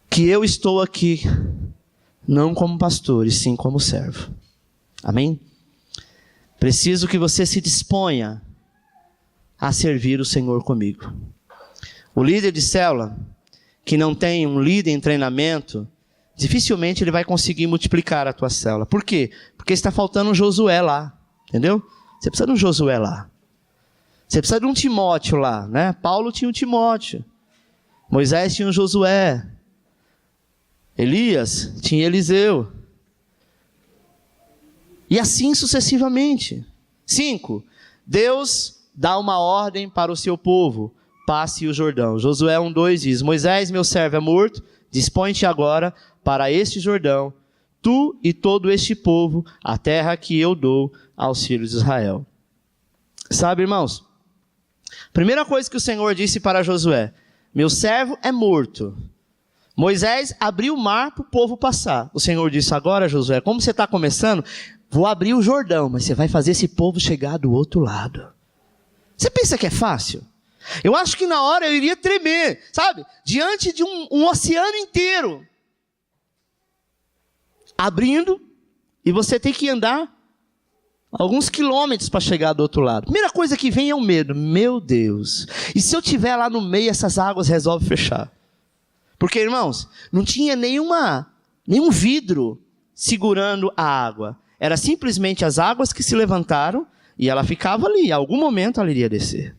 que eu estou aqui não como pastor, e sim como servo. Amém? Preciso que você se disponha a servir o Senhor comigo. O líder de célula que não tem um líder em treinamento, dificilmente ele vai conseguir multiplicar a tua célula. Por quê? Porque está faltando um Josué lá, entendeu? Você precisa de um Josué lá. Você precisa de um Timóteo lá, né? Paulo tinha um Timóteo. Moisés tinha um Josué. Elias tinha Eliseu. E assim sucessivamente. 5. Deus dá uma ordem para o seu povo. Passe o Jordão. Josué 1:2 diz, Moisés, meu servo, é morto, dispõe-te agora para este Jordão, tu e todo este povo, a terra que eu dou aos filhos de Israel. Sabe, irmãos? Primeira coisa que o Senhor disse para Josué: meu servo é morto. Moisés abriu o mar para o povo passar. O Senhor disse: agora, Josué, como você está começando, vou abrir o Jordão, mas você vai fazer esse povo chegar do outro lado. Você pensa que é fácil? Eu acho que na hora eu iria tremer, sabe? Diante de um oceano inteiro abrindo, e você tem que andar alguns quilômetros para chegar do outro lado. Primeira coisa que vem é o medo. Meu Deus, e se eu estiver lá no meio, essas águas resolvem fechar? Porque, irmãos, não tinha nenhum vidro segurando a água. Era simplesmente as águas que se levantaram e ela ficava ali. Em algum momento ela iria descer.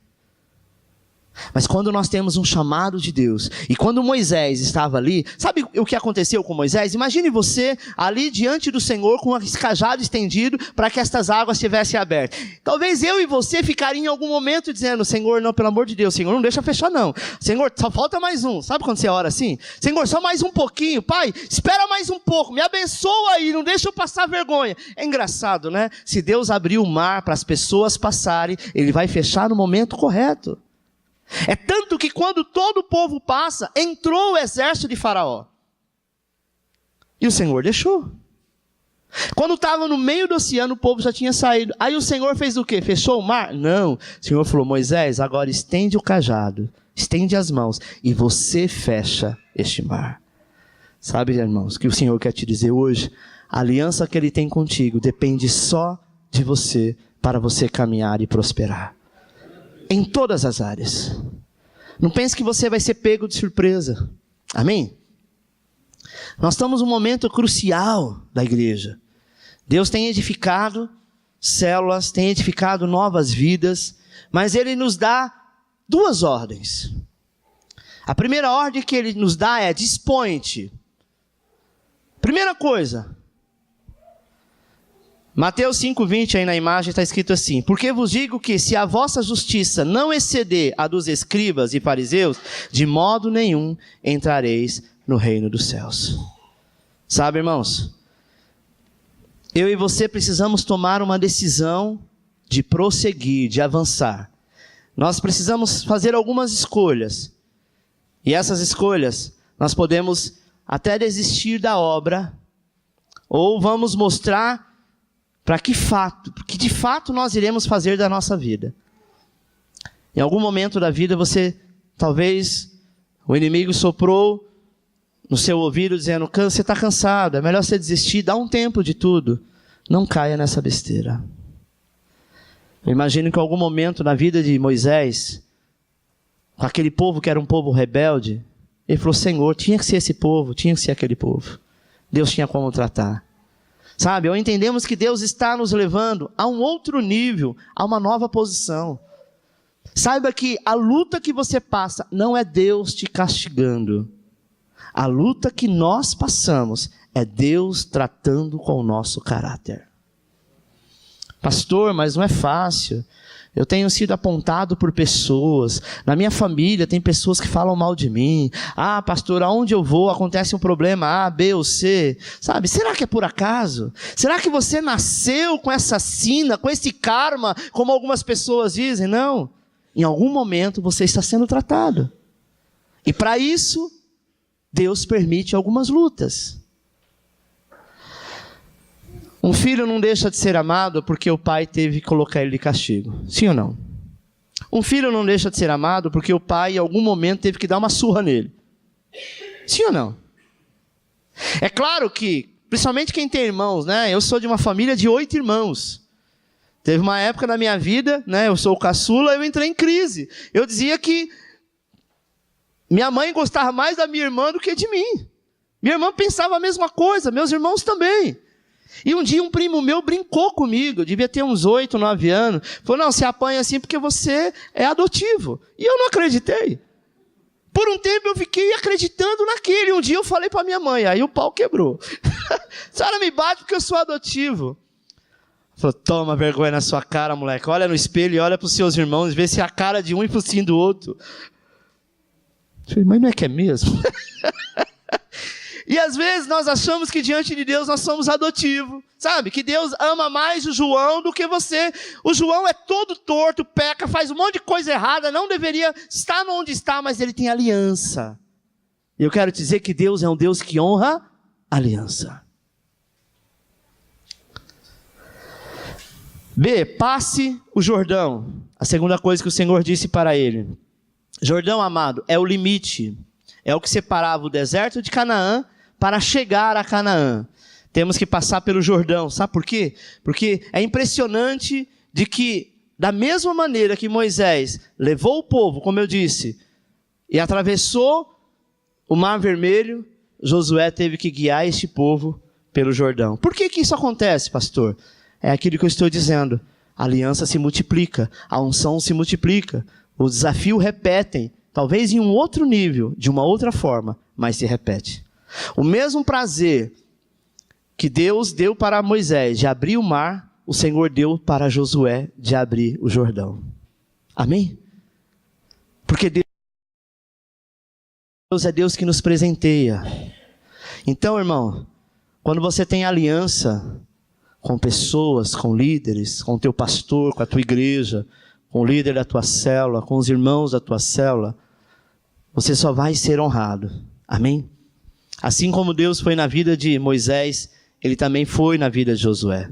Mas quando nós temos um chamado de Deus, e quando Moisés estava ali, sabe o que aconteceu com Moisés? Imagine você ali diante do Senhor com esse cajado estendido para que estas águas estivessem abertas. Talvez eu e você ficariam em algum momento dizendo: Senhor, não, pelo amor de Deus, Senhor, não deixa fechar não. Senhor, só falta mais um. Sabe quando você ora assim? Senhor, só mais um pouquinho. Pai, espera mais um pouco, me abençoa aí, não deixa eu passar vergonha. É engraçado, né? Se Deus abrir o mar para as pessoas passarem, Ele vai fechar no momento correto. É tanto que quando todo o povo passa, entrou o exército de Faraó. E o Senhor deixou. Quando estava no meio do oceano, o povo já tinha saído. Aí o Senhor fez o quê? Fechou o mar? Não. O Senhor falou: Moisés, agora estende o cajado, estende as mãos, e você fecha este mar. Sabe, irmãos, que o Senhor quer te dizer hoje? A aliança que Ele tem contigo depende só de você, para você caminhar e prosperar. Em todas as áreas. Não pense que você vai ser pego de surpresa. Amém? Nós estamos num momento crucial da igreja. Deus tem edificado células, tem edificado novas vidas, mas Ele nos dá duas ordens. A primeira ordem que Ele nos dá é: dispõe-te. Primeira coisa, Mateus 5,20 aí na imagem está escrito assim: porque vos digo que se a vossa justiça não exceder a dos escribas e fariseus, de modo nenhum entrareis no reino dos céus. Sabe, irmãos, eu e você precisamos tomar uma decisão de prosseguir, de avançar. Nós precisamos fazer algumas escolhas, e essas escolhas nós podemos até desistir da obra, ou vamos mostrar para que de fato nós iremos fazer da nossa vida. Em algum momento da vida talvez o inimigo soprou no seu ouvido dizendo: você está cansado, é melhor você desistir, dá um tempo de tudo. Não caia nessa besteira. Eu imagino que em algum momento na vida de Moisés, com aquele povo que era um povo rebelde, ele falou: Senhor, tinha que ser esse povo, tinha que ser aquele povo. Deus tinha como tratar. Sabe, ou entendemos que Deus está nos levando a um outro nível, a uma nova posição. Saiba que a luta que você passa não é Deus te castigando. A luta que nós passamos é Deus tratando com o nosso caráter. Pastor, mas não é fácil. Eu tenho sido apontado por pessoas. Na minha família tem pessoas que falam mal de mim. Ah, pastor, aonde eu vou acontece um problema A, B ou C. Sabe, será que é por acaso? Será que você nasceu com essa sina, com esse karma, como algumas pessoas dizem? Não. Em algum momento você está sendo tratado. E para isso, Deus permite algumas lutas. Um filho não deixa de ser amado porque o pai teve que colocar ele de castigo. Sim ou não? Um filho não deixa de ser amado porque o pai, em algum momento, teve que dar uma surra nele. Sim ou não? É claro que, principalmente quem tem irmãos, né? Eu sou de uma família de 8 irmãos. Teve uma época na minha vida, né? Eu sou o caçula, eu entrei em crise. Eu dizia que minha mãe gostava mais da minha irmã do que de mim. Minha irmã pensava a mesma coisa, meus irmãos também. E um dia um primo meu brincou comigo, eu devia ter uns 8, 9 anos. Falou: não, você apanha assim porque você é adotivo. E eu não acreditei. Por um tempo eu fiquei acreditando naquilo. E um dia eu falei para minha mãe, aí o pau quebrou. A senhora me bate porque eu sou adotivo. Falou: toma vergonha na sua cara, moleque. Olha no espelho e olha para os seus irmãos e vê se é a cara de um e o focinho do outro. Eu falei: mas não é que é mesmo? E às vezes nós achamos que diante de Deus nós somos adotivos, sabe? Que Deus ama mais o João do que você. O João é todo torto, peca, faz um monte de coisa errada, não deveria estar onde está, mas ele tem aliança. E eu quero te dizer que Deus é um Deus que honra a aliança. B, passe o Jordão. A segunda coisa que o Senhor disse para ele. Jordão, amado, é o limite. É o que separava o deserto de Canaã para chegar a Canaã. Temos que passar pelo Jordão. Sabe por quê? Porque é impressionante de que, da mesma maneira que Moisés levou o povo, como eu disse, e atravessou o Mar Vermelho, Josué teve que guiar este povo pelo Jordão. Por que isso acontece, pastor? É aquilo que eu estou dizendo. A aliança se multiplica, a unção se multiplica, o desafio repetem, talvez em um outro nível, de uma outra forma, mas se repete. O mesmo prazer que Deus deu para Moisés de abrir o mar, o Senhor deu para Josué de abrir o Jordão. Amém? Porque Deus é Deus que nos presenteia. Então, irmão, quando você tem aliança com pessoas, com líderes, com o teu pastor, com a tua igreja, com o líder da tua célula, com os irmãos da tua célula, você só vai ser honrado. Amém? Assim como Deus foi na vida de Moisés, Ele também foi na vida de Josué.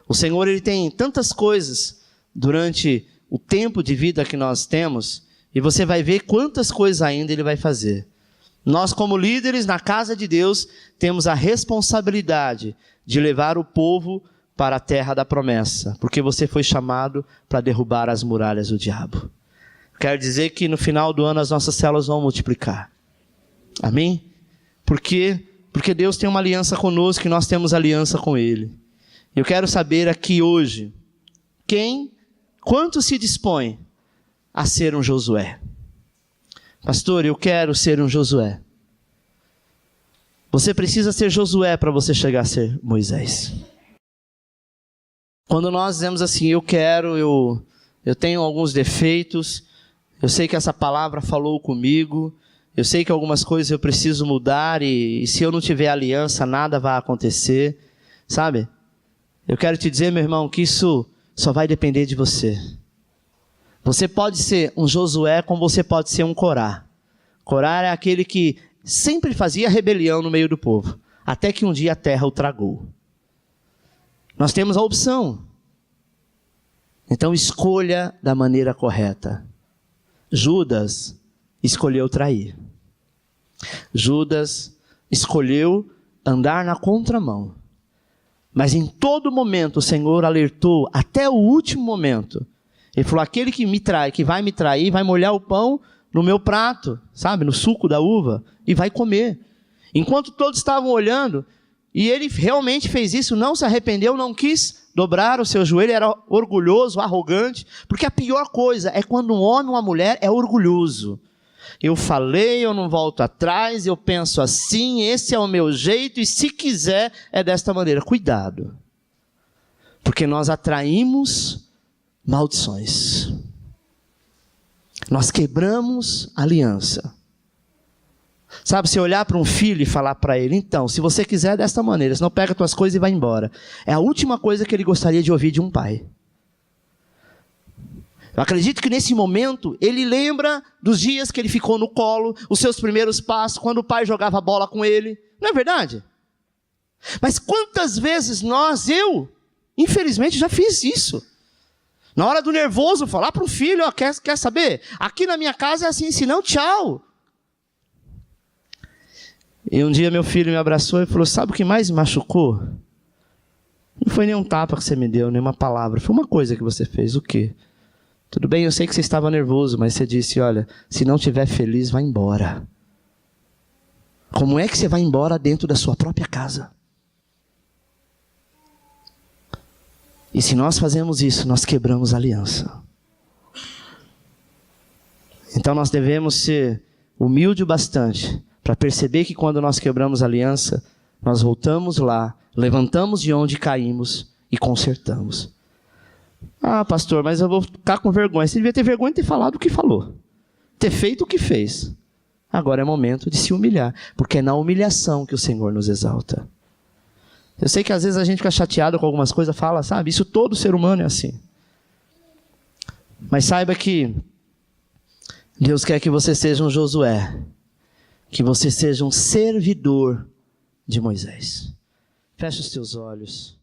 O Senhor, Ele tem tantas coisas durante o tempo de vida que nós temos, e você vai ver quantas coisas ainda Ele vai fazer. Nós, como líderes na casa de Deus, temos a responsabilidade de levar o povo para a terra da promessa, porque você foi chamado para derrubar as muralhas do diabo. Quero dizer que no final do ano as nossas células vão multiplicar. Amém? Porque Deus tem uma aliança conosco e nós temos aliança com Ele. Eu quero saber aqui hoje, quanto se dispõe a ser um Josué? Pastor, eu quero ser um Josué. Você precisa ser Josué para você chegar a ser Moisés. Quando nós dizemos assim, eu tenho alguns defeitos, eu sei que essa palavra falou comigo, eu sei que algumas coisas eu preciso mudar e se eu não tiver aliança, nada vai acontecer, sabe? Eu quero te dizer, meu irmão, que isso só vai depender de você. Você pode ser um Josué como você pode ser um Corá. Corá é aquele que sempre fazia rebelião no meio do povo, até que um dia a terra o tragou. Nós temos a opção. Então escolha da maneira correta. Judas escolheu trair. Judas escolheu andar na contramão. Mas em todo momento o Senhor alertou, até o último momento. Ele falou, aquele que me trai, que vai me trair, vai molhar o pão no meu prato, sabe, no suco da uva, e vai comer. Enquanto todos estavam olhando, e ele realmente fez isso, não se arrependeu, não quis dobrar o seu joelho, era orgulhoso, arrogante, porque a pior coisa é quando um homem ou uma mulher é orgulhoso. Eu falei, eu não volto atrás, eu penso assim, esse é o meu jeito, e se quiser, é desta maneira. Cuidado, porque nós atraímos maldições. Nós quebramos a aliança. Sabe, se olhar para um filho e falar para ele, então, se você quiser desta maneira, senão pega tuas coisas e vai embora. É a última coisa que ele gostaria de ouvir de um pai. Eu acredito que nesse momento, ele lembra dos dias que ele ficou no colo, os seus primeiros passos, quando o pai jogava bola com ele. Não é verdade? Mas quantas vezes eu, infelizmente, já fiz isso. Na hora do nervoso, falar para o filho, ó, quer saber? Aqui na minha casa é assim, senão tchau. E um dia meu filho me abraçou e falou, sabe o que mais me machucou? Não foi nenhum tapa que você me deu, nenhuma palavra. Foi uma coisa que você fez. O quê? Tudo bem, eu sei que você estava nervoso, mas você disse, olha, se não estiver feliz, vai embora. Como é que você vai embora dentro da sua própria casa? E se nós fazemos isso, nós quebramos a aliança. Então nós devemos ser humildes bastante para perceber que quando nós quebramos a aliança, nós voltamos lá, levantamos de onde caímos e consertamos. Ah, pastor, mas eu vou ficar com vergonha. Você devia ter vergonha de ter falado o que falou, ter feito o que fez. Agora é momento de se humilhar, porque é na humilhação que o Senhor nos exalta. Eu sei que às vezes a gente fica chateado com algumas coisas, fala, sabe, isso todo ser humano é assim. Mas saiba que Deus quer que você seja um Josué, que você seja um servidor de Moisés. Feche os teus olhos.